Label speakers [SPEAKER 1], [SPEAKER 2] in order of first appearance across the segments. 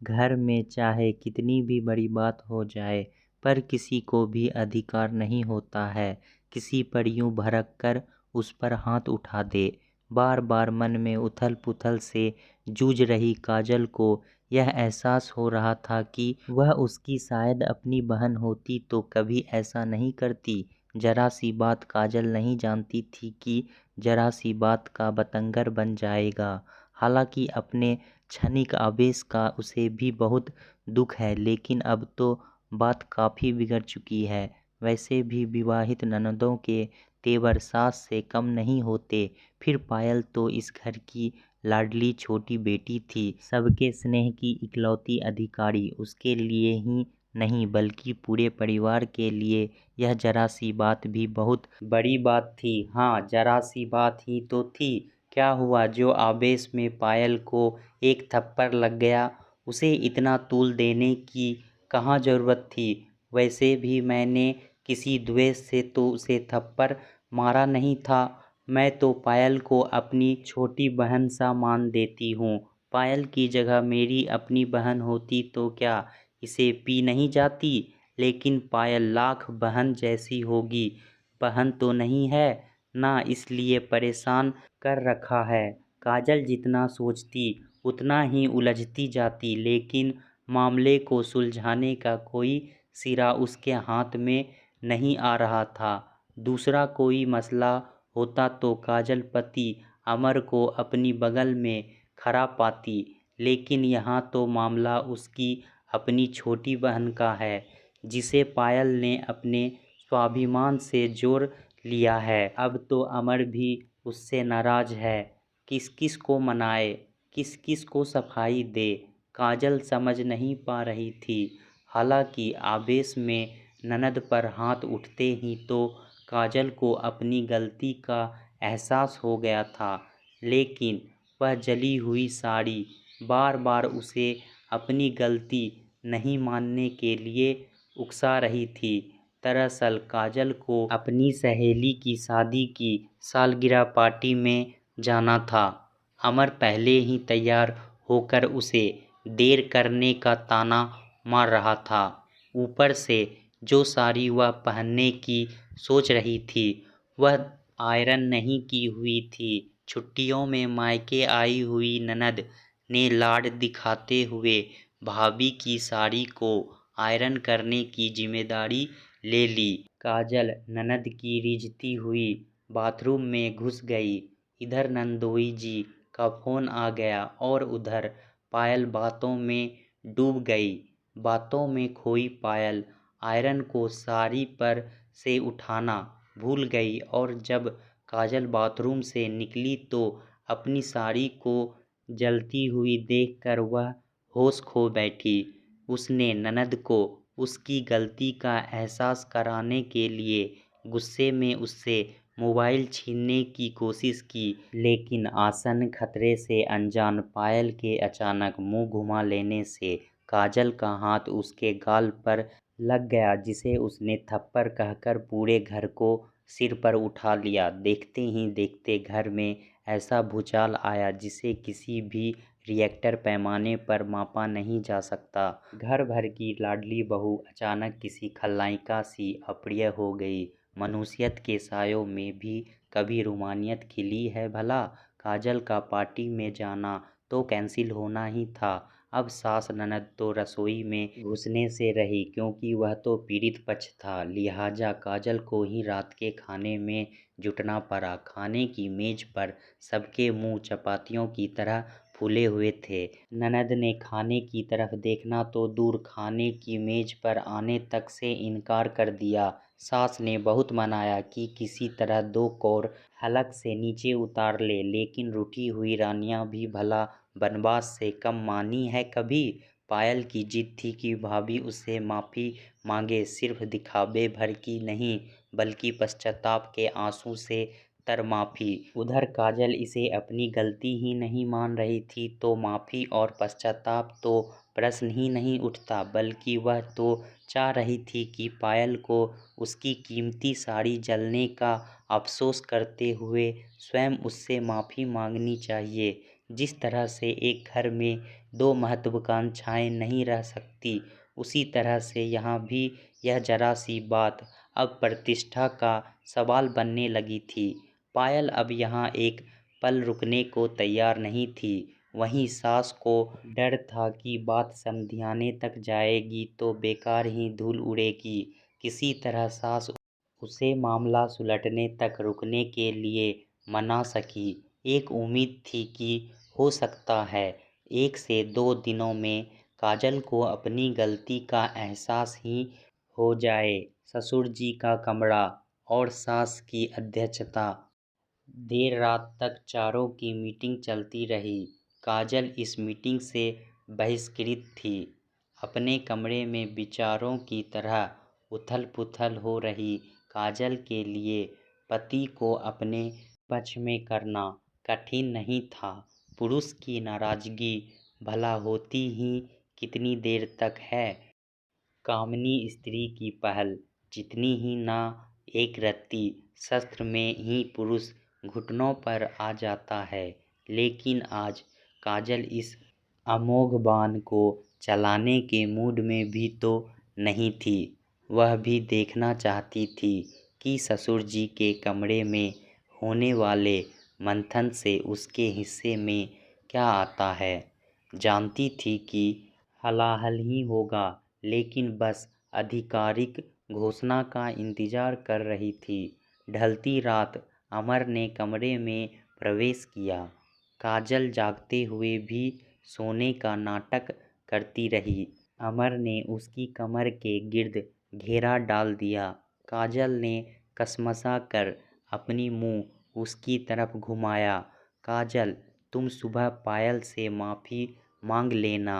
[SPEAKER 1] घर में चाहे कितनी भी बड़ी बात हो जाए, पर किसी को भी अधिकार नहीं होता है किसी पर यूं भड़क कर उस पर हाथ उठा दे। बार बार मन में उथल पुथल से जूझ रही काजल को यह एहसास हो रहा था कि वह उसकी शायद अपनी बहन होती तो कभी ऐसा नहीं करती। जरा सी बात काजल नहीं जानती थी कि जरा सी बात का बतंगर बन जाएगा। हालांकि अपने क्षणिक आवेश का उसे भी बहुत दुख है, लेकिन अब तो बात काफ़ी बिगड़ चुकी है। वैसे भी विवाहित ननदों के तेवर सास से कम नहीं होते। फिर पायल तो इस घर की लाडली छोटी बेटी थी, सबके स्नेह की इकलौती अधिकारी। उसके लिए ही नहीं बल्कि पूरे परिवार के लिए यह जरा सी बात भी बहुत बड़ी बात थी। हाँ, जरा सी बात ही तो थी। क्या हुआ जो आवेश में पायल को एक थप्पड़ लग गया? उसे इतना तूल देने की कहाँ ज़रूरत थी? वैसे भी मैंने किसी द्वेष से तो उसे थप्पड़ मारा नहीं था। मैं तो पायल को अपनी छोटी बहन सा मान देती हूँ। पायल की जगह मेरी अपनी बहन होती तो क्या इसे पी नहीं जाती? लेकिन पायल लाख बहन जैसी होगी, बहन तो नहीं है ना, इसलिए परेशान कर रखा है। काजल जितना सोचती उतना ही उलझती जाती, लेकिन मामले को सुलझाने का कोई सिरा उसके हाथ में नहीं आ रहा था। दूसरा कोई मसला होता तो काजल पति अमर को अपनी बगल में खड़ा पाती, लेकिन यहाँ तो मामला उसकी अपनी छोटी बहन का है, जिसे पायल ने अपने स्वाभिमान से जोड़ लिया है। अब तो अमर भी उससे नाराज है। किस किस को मनाए, किस किस को सफाई दे, काजल समझ नहीं पा रही थी। हालांकि आवेश में ननद पर हाथ उठते ही तो काजल को अपनी गलती का एहसास हो गया था, लेकिन वह जली हुई साड़ी बार बार उसे अपनी गलती नहीं मानने के लिए उकसा रही थी। दरअसल काजल को अपनी सहेली की शादी की सालगिरह पार्टी में जाना था। अमर पहले ही तैयार होकर उसे देर करने का ताना मार रहा था। ऊपर से जो साड़ी वह पहनने की सोच रही थी वह आयरन नहीं की हुई थी। छुट्टियों में मायके आई हुई ननद ने लाड दिखाते हुए भाभी की साड़ी को आयरन करने की जिम्मेदारी ले ली। काजल ननद की रिझती हुई बाथरूम में घुस गई। इधर नंदोई जी का फोन आ गया और उधर पायल बातों में डूब गई। बातों में खोई पायल आयरन को साड़ी पर से उठाना भूल गई और जब काजल बाथरूम से निकली तो अपनी साड़ी को जलती हुई देखकर वह होश खो बैठी। उसने ननद को उसकी गलती का एहसास कराने के लिए गुस्से में उससे मोबाइल छीनने की कोशिश की, लेकिन आसन्न खतरे से अनजान पायल के अचानक मुंह घुमा लेने से काजल का हाथ उसके गाल पर लग गया, जिसे उसने थप्पड़ कहकर पूरे घर को सिर पर उठा लिया। देखते ही देखते घर में ऐसा भूचाल आया जिसे किसी भी रिएक्टर पैमाने पर मापा नहीं जा सकता। घर भर की लाडली बहू अचानक किसी खलनायिका सी अप्रिय हो गई। मनुष्यत के सायों में भी कभी रूमानियत खिली है भला? काजल का पार्टी में जाना तो कैंसिल होना ही था। अब सास ननद तो रसोई में घुसने से रही, क्योंकि वह तो पीड़ित पक्ष था। लिहाजा काजल को ही रात के खाने में जुटना पड़ा। खाने की मेज पर सबके मुंह चपातियों की तरह फूले हुए थे। ननद ने खाने की तरफ देखना तो दूर, खाने की मेज पर आने तक से इनकार कर दिया। सास ने बहुत मनाया कि किसी तरह 2 कौर हलक से नीचे उतार ले, लेकिन रूठी हुई रानियां भी भला बनवास से कम मानी है कभी? पायल की जिद थी कि भाभी उससे माफ़ी मांगे, सिर्फ दिखावे भर की नहीं बल्कि पश्चाताप के आंसू से तर माफ़ी। उधर काजल इसे अपनी गलती ही नहीं मान रही थी, तो माफ़ी और पश्चाताप तो प्रश्न ही नहीं उठता, बल्कि वह तो चाह रही थी कि पायल को उसकी कीमती साड़ी जलने का अफसोस करते हुए स्वयं उससे माफ़ी मांगनी चाहिए। जिस तरह से एक घर में दो महत्वाकांक्षाएं नहीं रह सकती, उसी तरह से यहाँ भी यह जरा सी बात अब प्रतिष्ठा का सवाल बनने लगी थी। पायल अब यहाँ एक पल रुकने को तैयार नहीं थी। वहीं सास को डर था कि बात समधियाने तक जाएगी तो बेकार ही धूल उड़ेगी। किसी तरह सास उसे मामला सुलटने तक रुकने के लिए मना सकी। एक उम्मीद थी कि हो सकता है 1 से 2 दिनों में काजल को अपनी गलती का एहसास ही हो जाए। ससुर जी का कमरा और सास की अध्यक्षता। देर रात तक चारों की मीटिंग चलती रही। काजल इस मीटिंग से बहिष्कृत थी। अपने कमरे में विचारों की तरह उथल-पुथल हो रही काजल के लिए पति को अपने पक्ष में करना कठिन नहीं था। पुरुष की नाराजगी भला होती ही कितनी देर तक है। कामिनी स्त्री की पहल जितनी ही ना एक रत्ती शस्त्र में ही पुरुष घुटनों पर आ जाता है। लेकिन आज काजल इस अमोघ बाण को चलाने के मूड में भी तो नहीं थी। वह भी देखना चाहती थी कि ससुर जी के कमरे में होने वाले मंथन से उसके हिस्से में क्या आता है। जानती थी कि हलाहल ही होगा, लेकिन बस आधिकारिक घोषणा का इंतजार कर रही थी। ढलती रात अमर ने कमरे में प्रवेश किया। काजल जागते हुए भी सोने का नाटक करती रही। अमर ने उसकी कमर के गिर्द घेरा डाल दिया। काजल ने कसमसा कर अपनी मुंह उसकी तरफ घुमाया। काजल, तुम सुबह पायल से माफ़ी मांग लेना।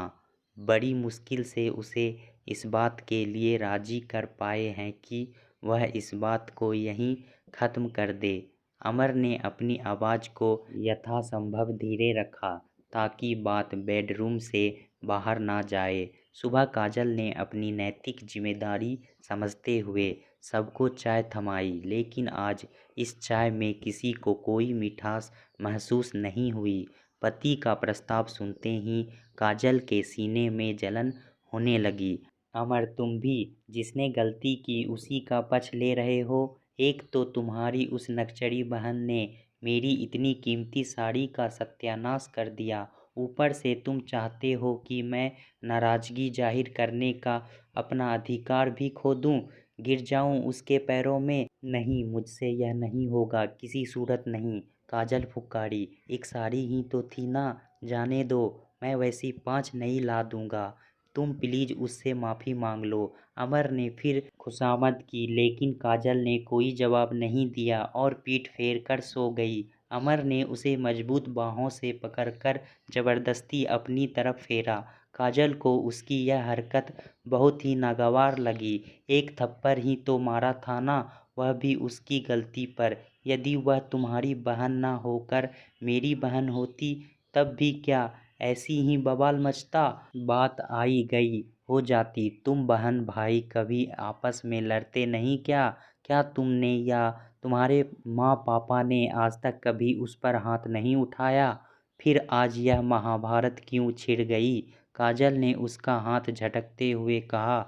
[SPEAKER 1] बड़ी मुश्किल से उसे इस बात के लिए राजी कर पाए हैं कि वह इस बात को यहीं ख़त्म कर दे। अमर ने अपनी आवाज़ को यथासंभव धीरे रखा ताकि बात बेडरूम से बाहर ना जाए। सुबह काजल ने अपनी नैतिक जिम्मेदारी समझते हुए सबको चाय थमाई, लेकिन आज इस चाय में किसी को कोई मिठास महसूस नहीं हुई। पति का प्रस्ताव सुनते ही काजल के सीने में जलन होने लगी। अमर, तुम भी जिसने गलती की उसी का पक्ष ले रहे हो। एक तो तुम्हारी उस नकचरी बहन ने मेरी इतनी कीमती साड़ी का सत्यानाश कर दिया, ऊपर से तुम चाहते हो कि मैं नाराज़गी जाहिर करने का अपना अधिकार भी खो दूं, गिर जाऊं उसके पैरों में। नहीं, मुझसे यह नहीं होगा, किसी सूरत नहीं। काजल फुफकारी, एक साड़ी ही तो थी ना, जाने दो, मैं वैसी 5 नई ला दूंगा। तुम प्लीज उससे माफ़ी मांग लो। अमर ने फिर खुशामद की, लेकिन काजल ने कोई जवाब नहीं दिया और पीठ फेर कर सो गई। अमर ने उसे मजबूत बाहों से पकड़कर जबरदस्ती अपनी तरफ फेरा। काजल को उसकी यह हरकत बहुत ही नागवार लगी। एक थप्पड़ ही तो मारा था ना, वह भी उसकी गलती पर। यदि वह तुम्हारी बहन ना होकर मेरी बहन होती तब भी क्या ऐसी ही बवाल मचता? बात आई गई हो जाती। तुम बहन भाई कभी आपस में लड़ते नहीं क्या? क्या तुमने या तुम्हारे माँ पापा ने आज तक कभी उस पर हाथ नहीं उठाया? फिर आज यह महाभारत क्यों छिड़ गई? काजल ने उसका हाथ झटकते हुए कहा।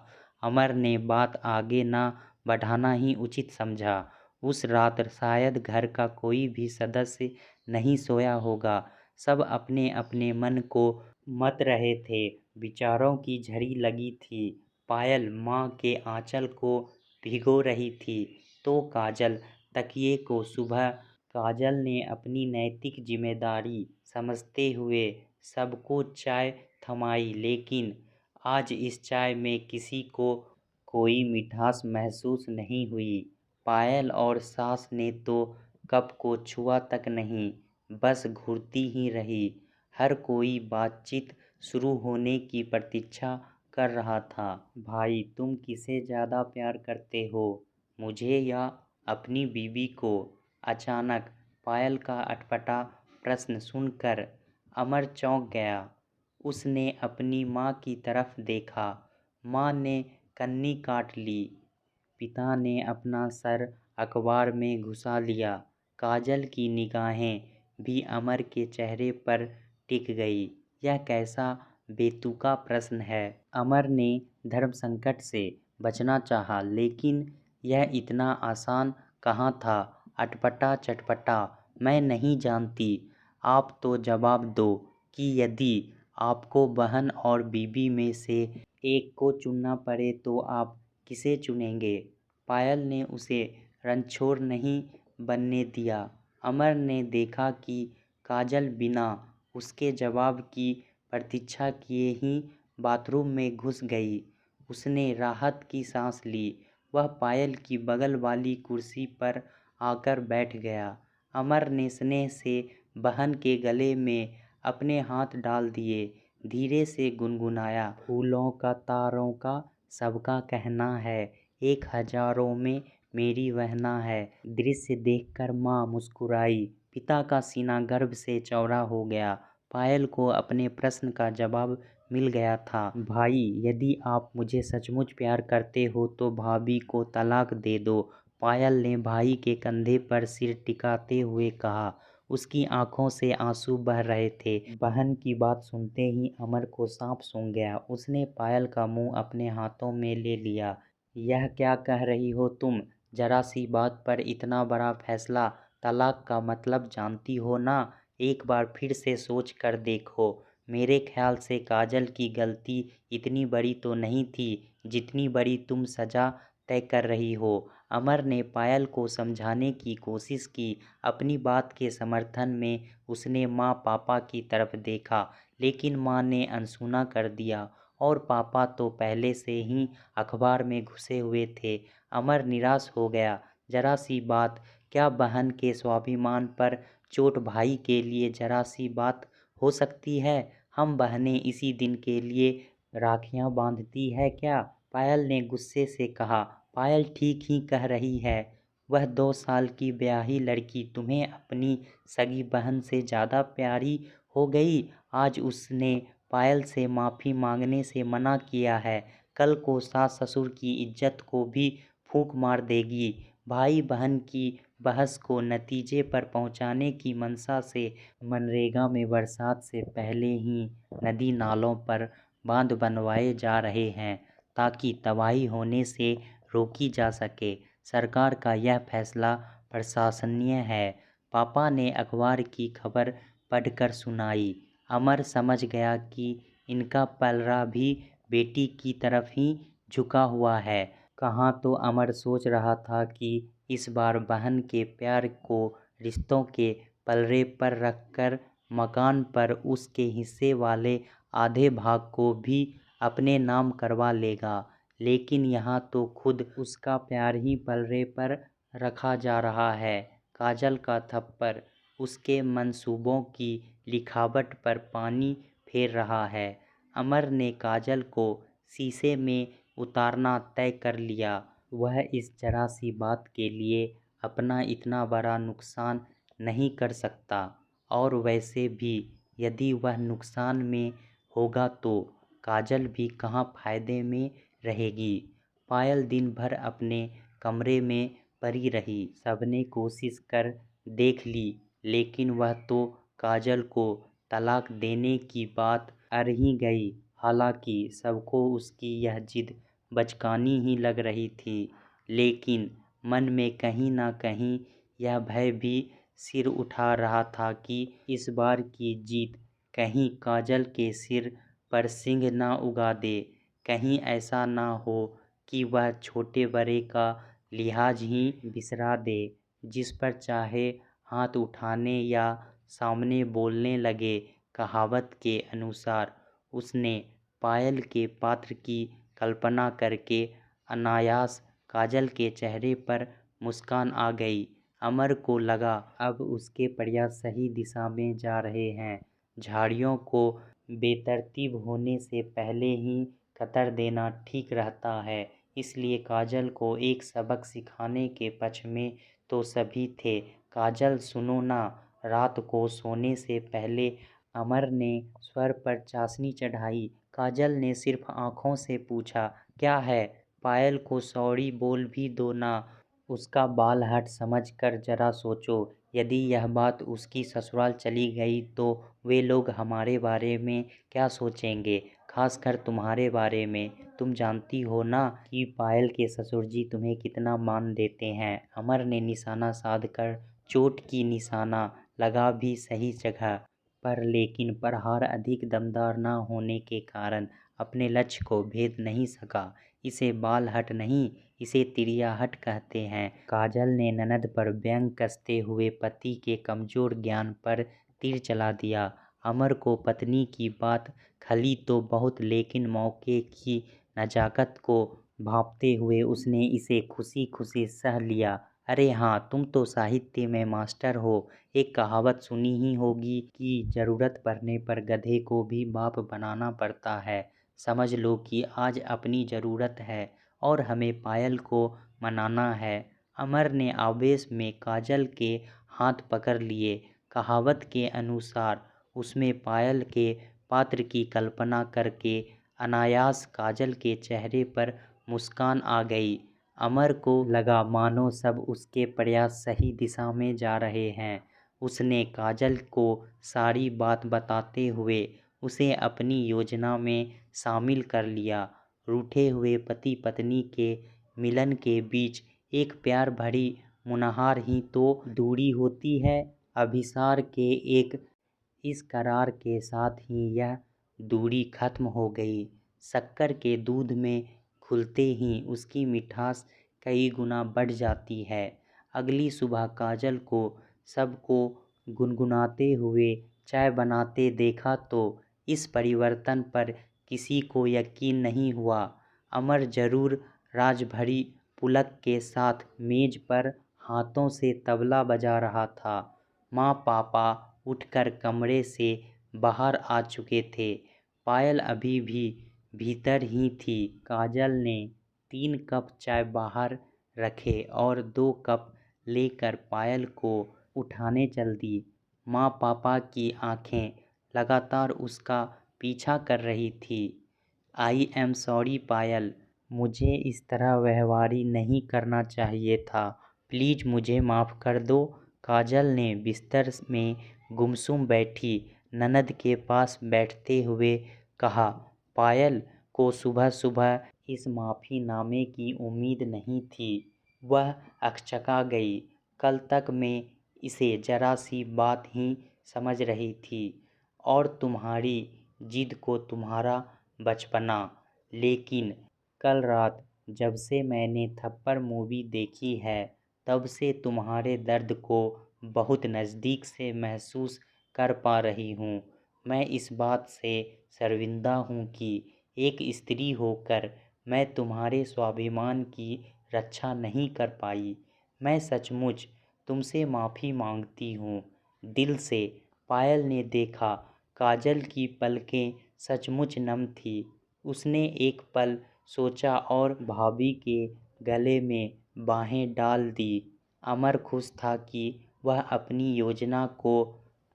[SPEAKER 1] अमर ने बात आगे ना बढ़ाना ही उचित समझा। उस रात शायद घर का कोई भी सदस्य नहीं सोया होगा। सब अपने अपने मन को मत रहे थे। विचारों की झड़ी लगी थी। पायल माँ के आंचल को भिगो रही थी तो काजल तकिए को। सुबह काजल ने अपनी नैतिक जिम्मेदारी समझते हुए सबको चाय थमाई, लेकिन आज इस चाय में किसी को कोई मिठास महसूस नहीं हुई। पायल और सास ने तो कप को छुआ तक नहीं, बस घूरती ही रही। हर कोई बातचीत शुरू होने की प्रतीक्षा कर रहा था। भाई, तुम किसे ज़्यादा प्यार करते हो, मुझे या अपनी बीवी को? अचानक पायल का अटपटा प्रश्न सुनकर अमर चौंक गया। उसने अपनी माँ की तरफ देखा। माँ ने कन्नी काट ली। पिता ने अपना सर अखबार में घुसा लिया। काजल की निगाहें भी अमर के चेहरे पर टिक गई। यह कैसा बेतुका प्रश्न है। अमर ने धर्म संकट से बचना चाहा, लेकिन यह इतना आसान कहाँ था। अटपटा चटपटा, मैं नहीं जानती। आप तो जवाब दो कि यदि आपको बहन और बीबी में से एक को चुनना पड़े तो आप किसे चुनेंगे। पायल ने उसे रणछोड़ नहीं बनने दिया। अमर ने देखा कि काजल बिना उसके जवाब की प्रतीक्षा किए ही बाथरूम में घुस गई। उसने राहत की सांस ली। वह पायल की बगल वाली कुर्सी पर आकर बैठ गया। अमर ने स्नेह से बहन के गले में अपने हाथ डाल दिए। धीरे से गुनगुनाया, फूलों का तारों का सबका कहना है, एक हजारों में मेरी बहना है। दृश्य देखकर माँ मुस्कुराई। पिता का सीना गर्व से चौड़ा हो गया। पायल को अपने प्रश्न का जवाब मिल गया था। भाई, यदि आप मुझे सचमुच प्यार करते हो तो भाभी को तलाक दे दो। पायल ने भाई के कंधे पर सिर टिकाते हुए कहा। उसकी आंखों से आंसू बह रहे थे। बहन की बात सुनते ही अमर को सांप सूंघ गया। उसने पायल का मुंह अपने हाथों में ले लिया। यह क्या कह रही हो तुम। जरा सी बात पर इतना बड़ा फैसला। तलाक का मतलब जानती हो ना। एक बार फिर से सोच कर देखो। मेरे ख्याल से काजल की गलती इतनी बड़ी तो नहीं थी जितनी बड़ी तुम सजा तय कर रही हो। अमर ने पायल को समझाने की कोशिश की। अपनी बात के समर्थन में उसने माँ पापा की तरफ देखा, लेकिन माँ ने अनसुना कर दिया और पापा तो पहले से ही अखबार में घुसे हुए थे। अमर निराश हो गया। जरा सी बात, क्या बहन के स्वाभिमान पर चोट भाई के लिए जरा सी बात हो सकती है। हम बहनें इसी दिन के लिए राखियां बांधती है क्या। पायल ने गुस्से से कहा। पायल ठीक ही कह रही है। वह 2 साल की ब्याही लड़की तुम्हें अपनी सगी बहन से ज़्यादा प्यारी हो गई। आज उसने पायल से माफ़ी मांगने से मना किया है, कल को सास ससुर की इज्जत को भी फूंक मार देगी। भाई बहन की बहस को नतीजे पर पहुंचाने की मंशा से मनरेगा में बरसात से पहले ही नदी नालों पर बांध बनवाए जा रहे हैं, ताकि तबाही होने से रोकी जा सके। सरकार का यह फैसला प्रशंसनीय है। पापा ने अखबार की खबर पढ़कर सुनाई। अमर समझ गया कि इनका पलड़ा भी बेटी की तरफ ही झुका हुआ है। कहाँ तो अमर सोच रहा था कि इस बार बहन के प्यार को रिश्तों के पलड़े पर रखकर मकान पर उसके हिस्से वाले आधे भाग को भी अपने नाम करवा लेगा, लेकिन यहाँ तो खुद उसका प्यार ही पलड़े पर रखा जा रहा है। काजल का थप्पड़ उसके मंसूबों की लिखावट पर पानी फेर रहा है। अमर ने काजल को शीशे में उतारना तय कर लिया। वह इस जरा सी बात के लिए अपना इतना बड़ा नुकसान नहीं कर सकता, और वैसे भी यदि वह नुकसान में होगा तो काजल भी कहाँ फायदे में रहेगी। पायल दिन भर अपने कमरे में पड़ी रही। सबने कोशिश कर देख ली, लेकिन वह तो काजल को तलाक देने की बात अड़ ही गई। हालांकि सबको उसकी यह जिद बचकानी ही लग रही थी, लेकिन मन में कहीं ना कहीं यह भय भी सिर उठा रहा था कि इस बार की जीत कहीं काजल के सिर पर सिंह ना उगा दे। कहीं ऐसा ना हो कि वह छोटे बड़े का लिहाज ही बिसरा दे। जिस पर चाहे हाथ उठाने या सामने बोलने लगे। कहावत के अनुसार उसने पायल के पात्र की कल्पना करके अनायास काजल के चेहरे पर मुस्कान आ गई। अमर को लगा अब उसके प्रयास सही दिशा में जा रहे हैं। झाड़ियों को बेतरतीब होने से पहले ही कतर देना ठीक रहता है, इसलिए काजल को एक सबक सिखाने के पक्ष में तो सभी थे। काजल सुनो ना। रात को सोने से पहले अमर ने स्वर पर चाशनी चढ़ाई। काजल ने सिर्फ आंखों से पूछा, क्या है। पायल को सॉरी बोल भी दो ना। उसका बाल हट समझ कर जरा सोचो। यदि यह बात उसकी ससुराल चली गई तो वे लोग हमारे बारे में क्या सोचेंगे, खासकर तुम्हारे बारे में। तुम जानती हो ना कि पायल के ससुर जी तुम्हें कितना मान देते हैं। अमर ने निशाना साधकर चोट की निशाना लगा भी सही जगह पर, लेकिन प्रहार अधिक दमदार न होने के कारण अपने लक्ष्य को भेद नहीं सका। इसे बालहट नहीं, इसे तिरियाहट कहते हैं। काजल ने ननद पर व्यंग कसते हुए पति के कमजोर ज्ञान पर तीर चला दिया। अमर को पत्नी की बात खली तो बहुत, लेकिन मौके की नजाकत को भांपते हुए उसने इसे खुशी खुशी सह लिया। अरे हाँ, तुम तो साहित्य में मास्टर हो। एक कहावत सुनी ही होगी कि जरूरत पड़ने पर गधे को भी बाप बनाना पड़ता है। समझ लो कि आज अपनी जरूरत है और हमें पायल को मनाना है। अमर ने आवेश में काजल के हाथ पकड़ लिए। कहावत के अनुसार उसमें पायल के पात्र की कल्पना करके अनायास काजल के चेहरे पर मुस्कान आ गई। अमर को लगा मानो सब उसके प्रयास सही दिशा में जा रहे हैं। उसने काजल को सारी बात बताते हुए उसे अपनी योजना में शामिल कर लिया। रूठे हुए पति पत्नी के मिलन के बीच एक प्यार भरी मुनहार ही तो दूरी होती है। अभिसार के एक इस करार के साथ ही यह दूरी खत्म हो गई। शक्कर के दूध में घुलते ही उसकी मिठास कई गुना बढ़ जाती है। अगली सुबह काजल को सबको गुनगुनाते हुए चाय बनाते देखा तो इस परिवर्तन पर किसी को यकीन नहीं हुआ। अमर जरूर राजभरी पुलक के साथ मेज पर हाथों से तबला बजा रहा था। माँ पापा उठकर कमरे से बाहर आ चुके थे। पायल अभी भी भीतर ही थी। काजल ने 3 कप चाय बाहर रखे और 2 कप लेकर पायल को उठाने चल दी। माँ पापा की आंखें लगातार उसका पीछा कर रही थी। आई एम सॉरी पायल, मुझे इस तरह व्यवहारी नहीं करना चाहिए था। प्लीज़ मुझे माफ़ कर दो। काजल ने बिस्तर में गुमसुम बैठी ननद के पास बैठते हुए कहा। पायल को सुबह सुबह इस माफ़ीनामे की उम्मीद नहीं थी। वह अकचका गई। कल तक मैं इसे जरा सी बात ही समझ रही थी और तुम्हारी जिद को तुम्हारा बचपना, लेकिन कल रात जब से मैंने थप्पड़ मूवी देखी है तब से तुम्हारे दर्द को बहुत नज़दीक से महसूस कर पा रही हूँ। मैं इस बात से शर्मिंदा हूँ कि एक स्त्री होकर मैं तुम्हारे स्वाभिमान की रक्षा नहीं कर पाई। मैं सचमुच तुमसे माफ़ी मांगती हूँ, दिल से। पायल ने देखा काजल की पलकें सचमुच नम थी। उसने एक पल सोचा और भाभी के गले में बाहें डाल दी। अमर खुश था कि वह अपनी योजना को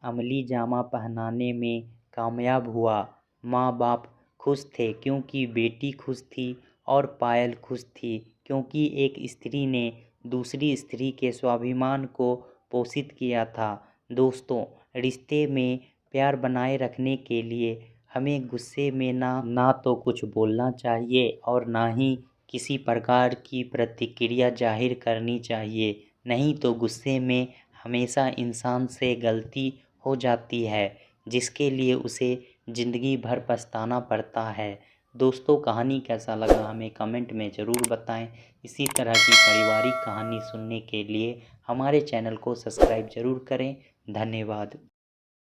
[SPEAKER 1] अमली जामा पहनाने में कामयाब हुआ। माँ बाप खुश थे क्योंकि बेटी खुश थी और पायल खुश थी क्योंकि एक स्त्री ने दूसरी स्त्री के स्वाभिमान को पोषित किया था। दोस्तों, रिश्ते में प्यार बनाए रखने के लिए हमें गुस्से में ना तो कुछ बोलना चाहिए और ना ही किसी प्रकार की प्रतिक्रिया जाहिर करनी चाहिए। नहीं तो गुस्से में हमेशा इंसान से गलती हो जाती है जिसके लिए उसे ज़िंदगी भर पछताना पड़ता है। दोस्तों, कहानी कैसा लगा हमें कमेंट में ज़रूर बताएं। इसी तरह की पारिवारिक कहानी सुनने के लिए हमारे चैनल को सब्सक्राइब ज़रूर करें। धन्यवाद।